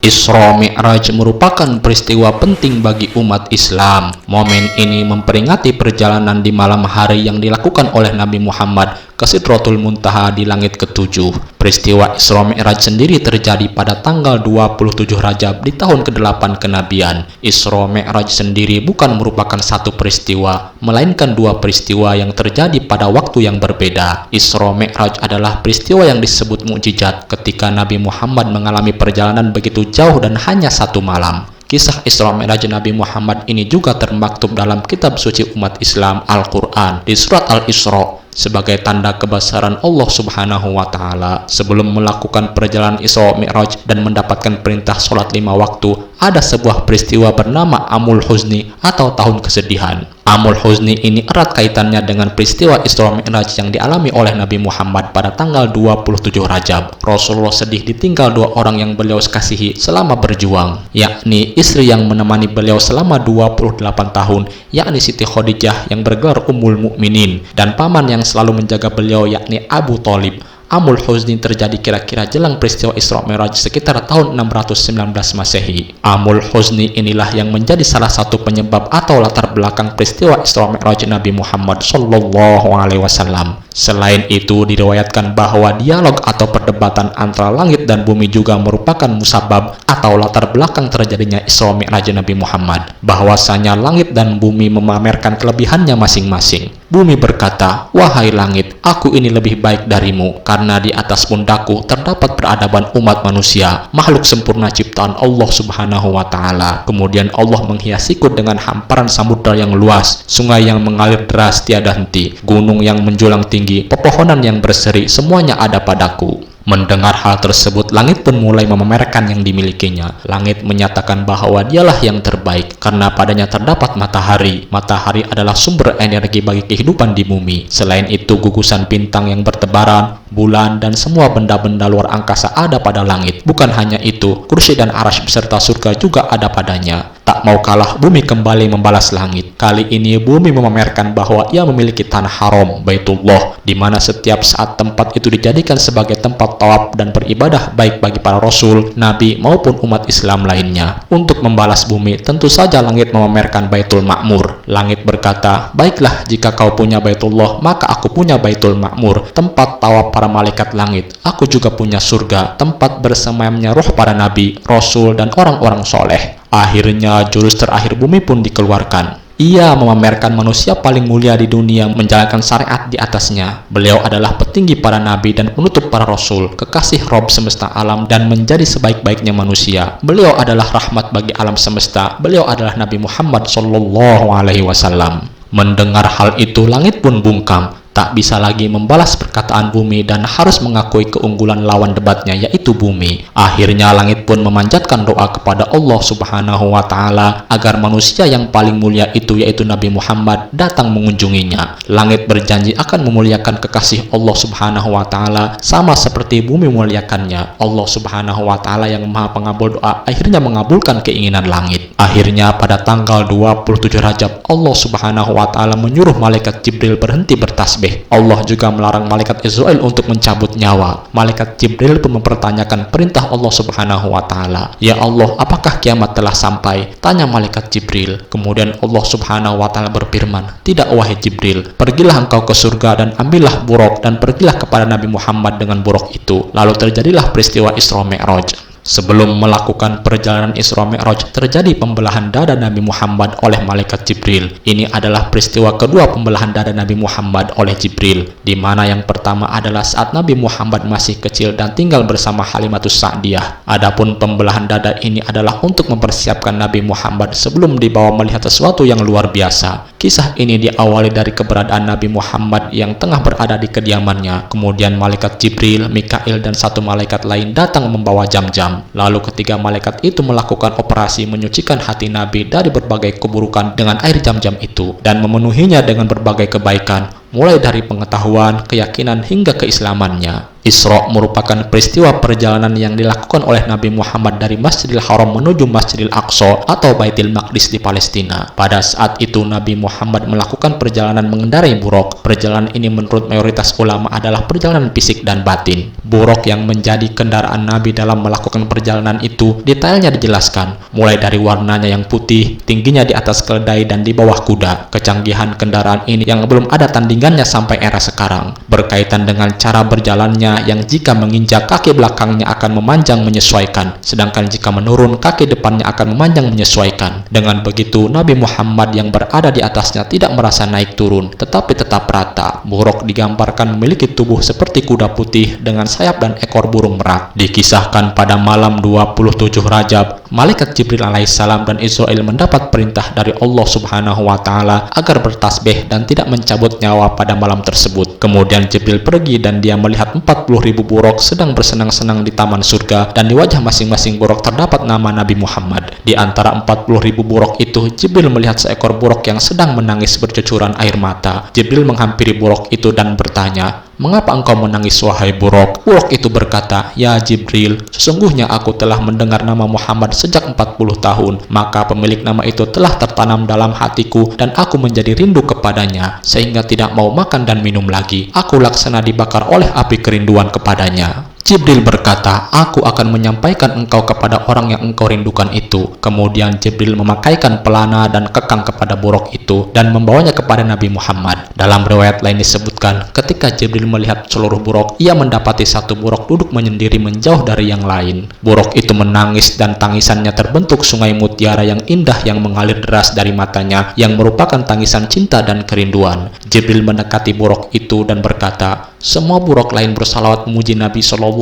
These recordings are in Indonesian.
Isra Mi'raj merupakan peristiwa penting bagi umat Islam. Momen ini memperingati perjalanan di malam hari yang dilakukan oleh Nabi Muhammad ke Sidratul Muntaha di langit ketujuh. Peristiwa Isra Mi'raj sendiri terjadi pada tanggal 27 Rajab di tahun ke-8 kenabian. Isra Mi'raj sendiri bukan merupakan satu peristiwa, melainkan dua peristiwa yang terjadi pada waktu yang berbeda. Isra Mi'raj adalah peristiwa yang disebut mukjizat ketika Nabi Muhammad mengalami perjalanan begitu jauh dan hanya satu malam. Kisah Isra Mi'raj Nabi Muhammad ini juga termaktub dalam kitab suci umat Islam Al-Quran di surat Al-Isra sebagai tanda kebesaran Allah Subhanahu wa Ta'ala. Sebelum melakukan perjalanan Isra Mi'raj dan mendapatkan perintah sholat 5 waktu, ada sebuah peristiwa bernama Amul Huzni atau tahun kesedihan. Amul Huzni ini erat kaitannya dengan peristiwa Isra Mi'raj yang dialami oleh Nabi Muhammad pada tanggal 27 Rajab. Rasulullah sedih ditinggal dua orang yang beliau kasihi selama berjuang, yakni istri yang menemani beliau selama 28 tahun, yakni Siti Khadijah yang bergelar Ummul Mukminin, dan paman yang selalu menjaga beliau, yakni Abu Thalib. Amul Huzni terjadi kira-kira jelang peristiwa Isra Mi'raj sekitar tahun 619 Masehi. Amul Huzni inilah yang menjadi salah satu penyebab atau latar belakang peristiwa Isra Mi'raj Nabi Muhammad SAW. Selain itu, diriwayatkan bahwa dialog atau perdebatan antara langit dan bumi juga merupakan musabab atau latar belakang terjadinya Isra Mi'raj Nabi Muhammad. Bahwasanya langit dan bumi memamerkan kelebihannya masing-masing. Bumi berkata, "Wahai langit, aku ini lebih baik darimu, karena di atas pundakku terdapat peradaban umat manusia, makhluk sempurna ciptaan Allah Subhanahu wa Ta'ala." Kemudian Allah menghiasiku dengan hamparan samudra yang luas, sungai yang mengalir deras tiada henti, gunung yang menjulang tinggi, pepohonan yang berseri, semuanya ada padaku. Mendengar hal tersebut, langit pun mulai memamerkan yang dimilikinya. Langit menyatakan bahwa dialah yang terbaik, karena padanya terdapat matahari. Matahari adalah sumber energi bagi kehidupan di bumi. Selain itu, gugusan bintang yang bertebaran, bulan, dan semua benda-benda luar angkasa ada pada langit. Bukan hanya itu, kursi dan arasy beserta surga juga ada padanya. Tak mau kalah, bumi kembali membalas langit. Kali ini bumi memamerkan bahwa ia memiliki tanah haram, Baitullah, di mana setiap saat tempat itu dijadikan sebagai tempat tawaf dan beribadah baik bagi para rasul, nabi, maupun umat Islam lainnya. Untuk membalas bumi, tentu saja langit memamerkan Baitul Ma'mur. Langit berkata, "Baiklah, jika kau punya Baitullah, maka aku punya Baitul Ma'mur, tempat tawaf para malaikat langit. Aku juga punya surga, tempat bersemayamnya roh para nabi, rasul, dan orang-orang soleh." Akhirnya jurus terakhir bumi pun dikeluarkan. Ia memamerkan manusia paling mulia di dunia menjalankan syariat di atasnya. Beliau adalah petinggi para nabi dan penutup para rasul, kekasih Rob semesta alam dan menjadi sebaik-baiknya manusia. Beliau adalah rahmat bagi alam semesta. Beliau adalah Nabi Muhammad SAW. Mendengar hal itu, langit pun bungkam. Tak bisa lagi membalas perkataan bumi dan harus mengakui keunggulan lawan debatnya, yaitu bumi. Akhirnya langit pun memanjatkan doa kepada Allah Subhanahu wa Ta'ala agar manusia yang paling mulia itu, yaitu Nabi Muhammad, datang mengunjunginya. Langit berjanji akan memuliakan kekasih Allah Subhanahu wa Ta'ala sama seperti bumi memuliakannya. Allah Subhanahu wa Ta'ala yang Maha Pengabul doa akhirnya mengabulkan keinginan langit. Akhirnya pada tanggal 27 Rajab, Allah Subhanahu wa Ta'ala menyuruh malaikat Jibril berhenti bertasbih. Allah juga melarang malaikat Israel untuk mencabut nyawa. Malaikat Jibril pun mempertanyakan perintah Allah Subhanahu wa Ta'ala. "Ya Allah, apakah kiamat telah sampai?" tanya malaikat Jibril. Kemudian Allah Subhanahu wa Ta'ala berfirman, "Tidak, wahai Jibril, pergilah engkau ke surga dan ambillah buraq dan pergilah kepada Nabi Muhammad dengan buraq itu." Lalu terjadilah peristiwa Isra Mi'raj. Sebelum melakukan perjalanan Isra Mi'raj, terjadi pembelahan dada Nabi Muhammad oleh malaikat Jibril. Ini adalah peristiwa kedua pembelahan dada Nabi Muhammad oleh Jibril, di mana yang pertama adalah saat Nabi Muhammad masih kecil dan tinggal bersama Halimatus Sa'diyah. Adapun pembelahan dada ini adalah untuk mempersiapkan Nabi Muhammad sebelum dibawa melihat sesuatu yang luar biasa. Kisah ini diawali dari keberadaan Nabi Muhammad yang tengah berada di kediamannya. Kemudian malaikat Jibril, Mikail, dan satu malaikat lain datang membawa jam-jam. Lalu ketiga malaikat itu melakukan operasi menyucikan hati Nabi dari berbagai keburukan dengan air jam-jam itu dan memenuhinya dengan berbagai kebaikan, mulai dari pengetahuan, keyakinan, hingga keislamannya. Isra merupakan peristiwa perjalanan yang dilakukan oleh Nabi Muhammad dari Masjidil Haram menuju Masjidil Aqsa atau Baitul Maqdis di Palestina. Pada saat itu Nabi Muhammad melakukan perjalanan mengendarai buraq. Perjalanan ini menurut mayoritas ulama adalah perjalanan fisik dan batin. Buraq yang menjadi kendaraan Nabi dalam melakukan perjalanan itu detailnya dijelaskan, mulai dari warnanya yang putih, tingginya di atas keledai dan di bawah kuda. Kecanggihan kendaraan ini yang belum ada tandingannya sampai era sekarang, berkaitan dengan cara berjalannya yang jika menginjak kaki belakangnya akan memanjang menyesuaikan, sedangkan jika menurun kaki depannya akan memanjang menyesuaikan. Dengan begitu Nabi Muhammad yang berada di atasnya tidak merasa naik turun, tetapi tetap rata. Buraq digambarkan memiliki tubuh seperti kuda putih dengan sayap dan ekor burung merak. Dikisahkan pada malam 27 Rajab, malaikat Jibril alaihissalam dan Israil mendapat perintah dari Allah Subhanahu wa Ta'ala agar bertasbih dan tidak mencabut nyawa pada malam tersebut. Kemudian Jibril pergi dan dia melihat 40.000 buraq sedang bersenang-senang di taman surga, dan di wajah masing-masing buraq terdapat nama Nabi Muhammad. Di antara 40.000 buraq itu, Jibril melihat seekor buraq yang sedang menangis bercucuran air mata. Jibril menghampiri buraq itu dan bertanya, "Mengapa engkau menangis, wahai buraq?" Buraq itu berkata, "Ya Jibril, sesungguhnya aku telah mendengar nama Muhammad sejak 40 tahun, maka pemilik nama itu telah tertanam dalam hatiku dan aku menjadi rindu kepadanya, sehingga tidak mau makan dan minum lagi. Aku laksana dibakar oleh api kerinduan kepadanya." Jibril berkata, "Aku akan menyampaikan engkau kepada orang yang engkau rindukan itu." Kemudian Jibril memakaikan pelana dan kekang kepada buraq itu dan membawanya kepada Nabi Muhammad. Dalam riwayat lain disebutkan, ketika Jibril melihat seluruh buraq, ia mendapati satu buraq duduk menyendiri menjauh dari yang lain. Buraq itu menangis dan tangisannya terbentuk sungai mutiara yang indah yang mengalir deras dari matanya, yang merupakan tangisan cinta dan kerinduan. Jibril mendekati buraq itu dan berkata, "Semua buraq lain bersalawat memuji Nabi SAW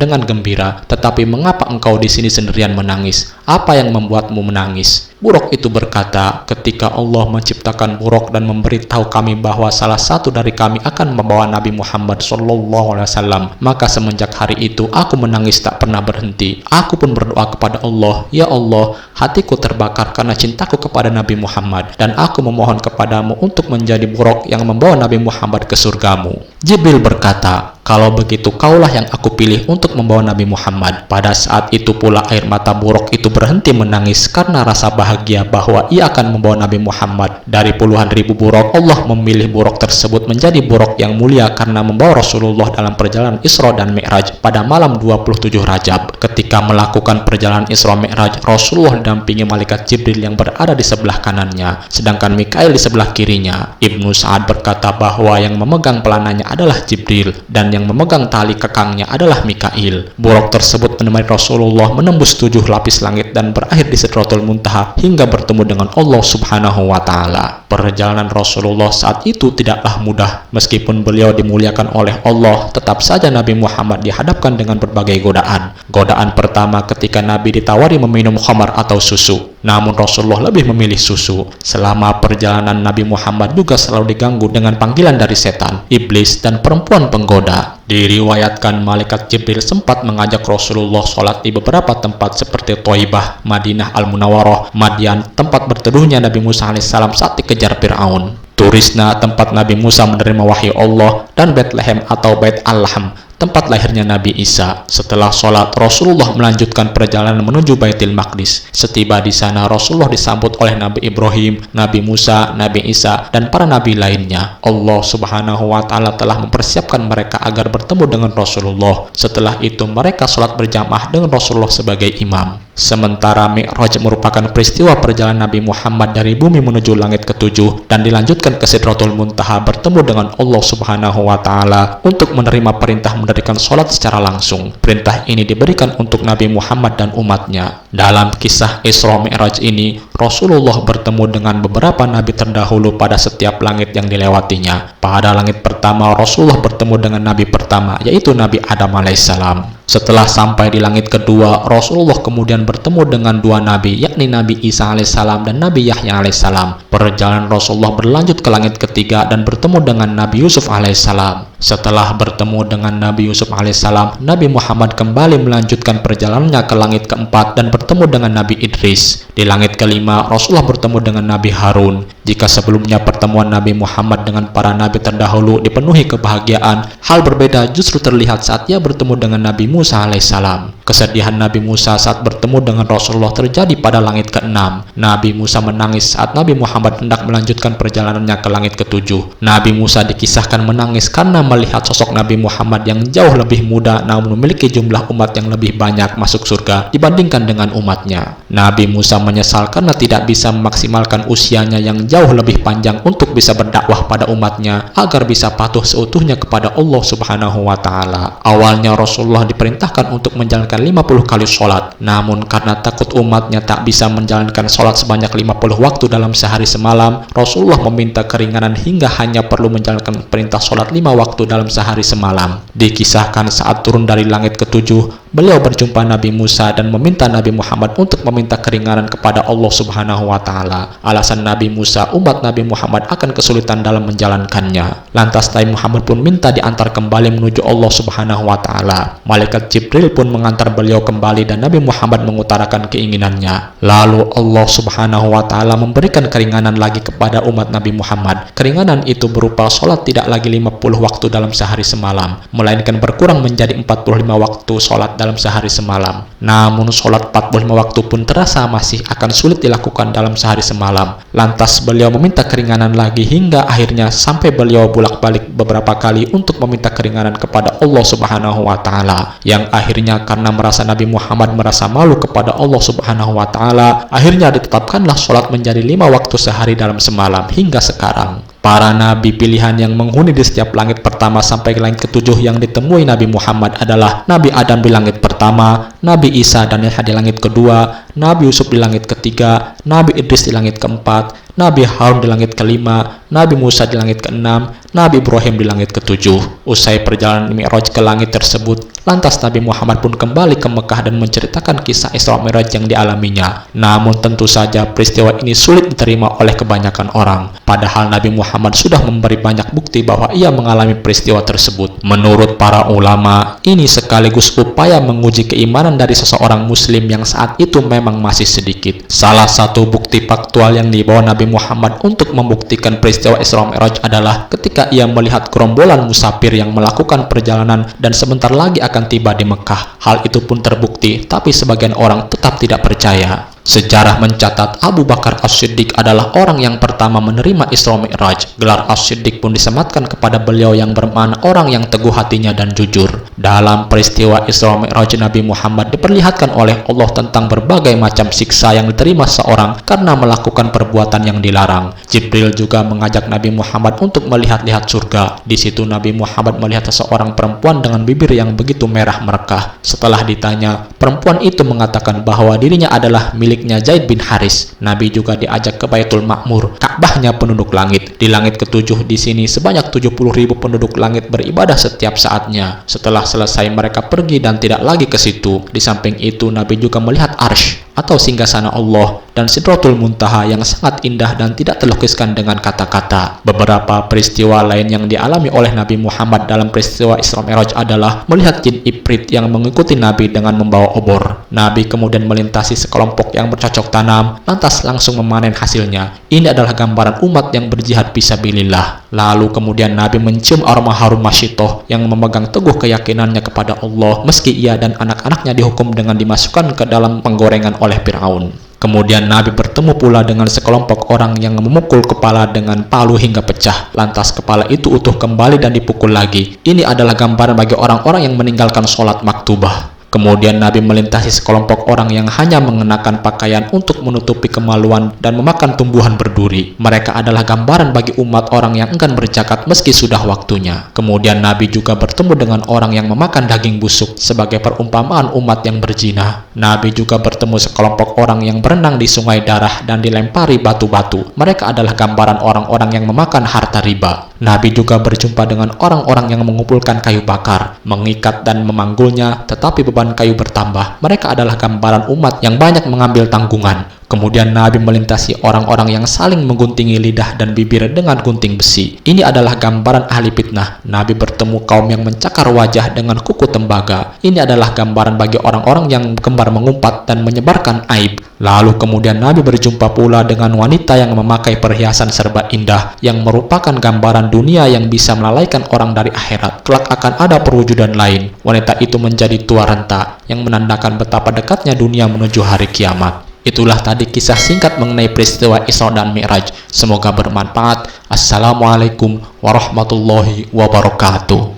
dengan gembira, tetapi mengapa engkau di sini sendirian menangis? Apa yang membuatmu menangis?" Buraq itu berkata, "Ketika Allah menciptakan buraq dan memberitahu kami bahwa salah satu dari kami akan membawa Nabi Muhammad SAW, maka semenjak hari itu aku menangis tak pernah berhenti. Aku pun berdoa kepada Allah, ya Allah, hatiku terbakar karena cintaku kepada Nabi Muhammad, dan aku memohon kepadamu untuk menjadi buraq yang membawa Nabi Muhammad ke surgamu." Jibril berkata, "Kalau begitu kaulah yang aku pilih untuk membawa Nabi Muhammad." Pada saat itu pula air mata buraq itu berhenti menangis karena rasa bahagia bahwa ia akan membawa Nabi Muhammad. Dari puluhan ribu buraq, Allah memilih buraq tersebut menjadi buraq yang mulia karena membawa Rasulullah dalam perjalanan Isra dan Mi'raj pada malam 27 Rajab. Ketika melakukan perjalanan Isra Mi'raj, Rasulullah didampingi malaikat Jibril yang berada di sebelah kanannya, sedangkan Mikail di sebelah kirinya. Ibnu Sa'ad berkata bahwa yang memegang pelananya adalah Jibril dan yang memegang tali kekangnya adalah Mikail. Buraq tersebut menemani Rasulullah menembus 7 lapis langit dan berakhir di Sidratul Muntaha hingga bertemu dengan Allah Subhanahu wa Ta'ala. Perjalanan Rasulullah saat itu tidaklah mudah. Meskipun beliau dimuliakan oleh Allah, tetap saja Nabi Muhammad dihadapkan dengan berbagai godaan. Godaan pertama ketika Nabi ditawari meminum khamar atau susu, namun Rasulullah lebih memilih susu. Selama perjalanan Nabi Muhammad juga selalu diganggu dengan panggilan dari setan, iblis, dan perempuan penggoda. Diriwayatkan malaikat Jibril sempat mengajak Rasulullah sholat di beberapa tempat seperti Thaibah, Madinah Al-Munawwarah, Madian, tempat berteduhnya Nabi Musa alaihissalam saat dikejar Fir'aun, Turisna, tempat Nabi Musa menerima wahyu Allah, dan Bethlehem atau Bait Al-Lahm, tempat lahirnya Nabi Isa. Setelah sholat, Rasulullah melanjutkan perjalanan menuju Baitul Maqdis. Setiba di sana, Rasulullah disambut oleh Nabi Ibrahim, Nabi Musa, Nabi Isa, dan para nabi lainnya. Allah Subhanahu wa Ta'ala telah mempersiapkan mereka agar bertemu dengan Rasulullah. Setelah itu, mereka sholat berjamaah dengan Rasulullah sebagai imam. Sementara Mi'raj merupakan peristiwa perjalanan Nabi Muhammad dari bumi menuju langit ketujuh dan dilanjutkan ke Sidratul Muntaha bertemu dengan Allah Subhanahu wa Ta'ala untuk menerima perintah mendirikan sholat secara langsung. Perintah ini diberikan untuk Nabi Muhammad dan umatnya. Dalam kisah Isra Mi'raj ini, Rasulullah bertemu dengan beberapa nabi terdahulu pada setiap langit yang dilewatinya. Pada langit pertama, Rasulullah bertemu dengan nabi pertama, yaitu Nabi Adam alaihissalam. Setelah sampai di langit kedua, Rasulullah kemudian bertemu dengan dua nabi, yakni Nabi Isa alaihissalam dan Nabi Yahya alaihissalam. Perjalanan Rasulullah berlanjut ke langit ketiga dan bertemu dengan Nabi Yusuf alaihissalam. Setelah bertemu dengan Nabi Yusuf alaihissalam, Nabi Muhammad kembali melanjutkan perjalanannya ke langit keempat dan bertemu dengan Nabi Idris. Di langit kelima, Rasulullah bertemu dengan Nabi Harun. Jika sebelumnya pertemuan Nabi Muhammad dengan para nabi terdahulu dipenuhi kebahagiaan, hal berbeda justru terlihat saat ia bertemu dengan Nabi Musa alaihissalam. Kesedihan Nabi Musa saat bertemu dengan Rasulullah terjadi pada langit ke-6. Nabi Musa menangis saat Nabi Muhammad hendak melanjutkan perjalanannya ke langit ke-7. Nabi Musa dikisahkan menangis karena melihat sosok Nabi Muhammad yang jauh lebih muda namun memiliki jumlah umat yang lebih banyak masuk surga dibandingkan dengan umatnya. Nabi Musa menyesal karena tidak bisa memaksimalkan usianya yang jauh lebih panjang untuk bisa berdakwah pada umatnya agar bisa patuh seutuhnya kepada Allah Subhanahu wa Ta'ala. Awalnya Rasulullah diperintahkan untuk menjalankan 50 kali sholat, namun karena takut umatnya tak bisa menjalankan sholat sebanyak 50 waktu dalam sehari semalam, Rasulullah meminta keringanan hingga hanya perlu menjalankan perintah sholat 5 waktu dalam sehari semalam. Dikisahkan saat turun dari langit ke-7, beliau berjumpa Nabi Musa dan meminta Nabi Muhammad untuk meminta keringanan kepada Allah Subhanahu wa Ta'ala. Alasan Nabi Musa, umat Nabi Muhammad akan kesulitan dalam menjalankannya. Lantas Nabi Muhammad pun minta diantar kembali menuju Allah Subhanahu wa Ta'ala. Malaikat Jibril pun mengantar beliau kembali dan Nabi Muhammad mengutarakan keinginannya. Lalu Allah Subhanahu wa Ta'ala memberikan keringanan lagi kepada umat Nabi Muhammad. Keringanan itu berupa sholat tidak lagi 50 waktu dalam sehari semalam, melainkan berkurang menjadi 45 waktu sholat dalam sehari semalam. Namun sholat 45 waktu pun terasa masih akan sulit dilakukan dalam sehari semalam. Lantas beliau meminta keringanan lagi hingga akhirnya sampai beliau bolak-balik beberapa kali untuk meminta keringanan kepada Allah Subhanahu wa Ta'ala. Yang akhirnya karena merasa Nabi Muhammad merasa malu kepada Allah Subhanahu wa Ta'ala, akhirnya ditetapkanlah sholat menjadi 5 waktu sehari dalam semalam hingga sekarang. Para nabi pilihan yang menghuni di setiap langit pertama sampai ke langit ke-7 yang ditemui Nabi Muhammad adalah Nabi Adam di langit pertama, Nabi Isa dan Yahya di langit kedua, Nabi Yusuf di langit ketiga, Nabi Idris di langit keempat, Nabi Harun di langit kelima, Nabi Musa di langit keenam, Nabi Ibrahim di langit ketujuh. Usai perjalanan Mi'raj ke langit tersebut, lantas Nabi Muhammad pun kembali ke Mekah dan menceritakan kisah Isra Mi'raj yang dialaminya. Namun tentu saja peristiwa ini sulit diterima oleh kebanyakan orang. Padahal Nabi Muhammad sudah memberi banyak bukti bahwa ia mengalami peristiwa tersebut. Menurut para ulama, ini sekaligus upaya menguji keimanan dari seseorang muslim yang saat itu memang masih sedikit. Salah satu bukti faktual yang dibawa Nabi Muhammad untuk membuktikan peristiwa Isra Mi'raj adalah ketika ia melihat gerombolan musafir yang melakukan perjalanan dan sebentar lagi akan tiba di Mekah. Hal itu pun terbukti, tapi sebagian orang tetap tidak percaya. Sejarah mencatat Abu Bakar As-Siddiq adalah orang yang pertama menerima Isra Mi'raj. Gelar As-Siddiq pun disematkan kepada beliau yang bermakna orang yang teguh hatinya dan jujur. Dalam peristiwa Isra Mi'raj, Nabi Muhammad diperlihatkan oleh Allah tentang berbagai macam siksa yang diterima seorang karena melakukan perbuatan yang dilarang. Jibril juga mengajak Nabi Muhammad untuk melihat-lihat surga. Di situ Nabi Muhammad melihat seseorang perempuan dengan bibir yang begitu merah merekah. Setelah ditanya, perempuan itu mengatakan bahwa dirinya adalah miliknya Zaid bin Haris. Nabi juga diajak ke Baitul Ma'mur, Ka'bahnya penduduk langit. Di langit ke-7 di sini sebanyak 70.000 penduduk langit beribadah setiap saatnya. Setelah selesai mereka pergi dan tidak lagi ke situ. Di samping itu Nabi juga melihat Arsy atau singgasana Allah dan Sidratul Muntaha yang sangat indah dan tidak terlukiskan dengan kata-kata. Beberapa peristiwa lain yang dialami oleh Nabi Muhammad dalam peristiwa Isra Mi'raj adalah melihat jin Ifrit yang mengikuti Nabi dengan membawa obor. Nabi kemudian melintasi sekelompok yang bercocok tanam, lantas langsung memanen hasilnya. Ini adalah gambaran umat yang berjihad fisabilillah. Lalu kemudian Nabi mencium aroma harum masyitoh yang memegang teguh keyakinannya kepada Allah meski ia dan anak-anaknya dihukum dengan dimasukkan ke dalam penggorengan oleh Fir'aun. Kemudian Nabi bertemu pula dengan sekelompok orang yang memukul kepala dengan palu hingga pecah. Lantas kepala itu utuh kembali dan dipukul lagi. Ini adalah gambaran bagi orang-orang yang meninggalkan sholat maktubah. Kemudian Nabi melintasi sekelompok orang yang hanya mengenakan pakaian untuk menutupi kemaluan dan memakan tumbuhan berduri. Mereka adalah gambaran bagi umat orang yang enggan berzakat meski sudah waktunya. Kemudian Nabi juga bertemu dengan orang yang memakan daging busuk sebagai perumpamaan umat yang berzina. Nabi juga bertemu sekelompok orang yang berenang di sungai darah dan dilempari batu-batu. Mereka adalah gambaran orang-orang yang memakan harta riba. Nabi juga berjumpa dengan orang-orang yang mengumpulkan kayu bakar, mengikat dan memanggulnya, tetapi beban kayu bertambah. Mereka adalah gambaran umat yang banyak mengambil tanggungan. Kemudian Nabi melintasi orang-orang yang saling mengguntingi lidah dan bibir dengan gunting besi. Ini adalah gambaran ahli fitnah. Nabi bertemu kaum yang mencakar wajah dengan kuku tembaga. Ini adalah gambaran bagi orang-orang yang gemar mengumpat dan menyebarkan aib. Lalu kemudian Nabi berjumpa pula dengan wanita yang memakai perhiasan serba indah, yang merupakan gambaran dunia yang bisa melalaikan orang dari akhirat. Kelak akan ada perwujudan lain. Wanita itu menjadi tua renta, yang menandakan betapa dekatnya dunia menuju hari kiamat. Itulah tadi kisah singkat mengenai peristiwa Isra dan Mi'raj. Semoga bermanfaat. Assalamualaikum warahmatullahi wabarakatuh.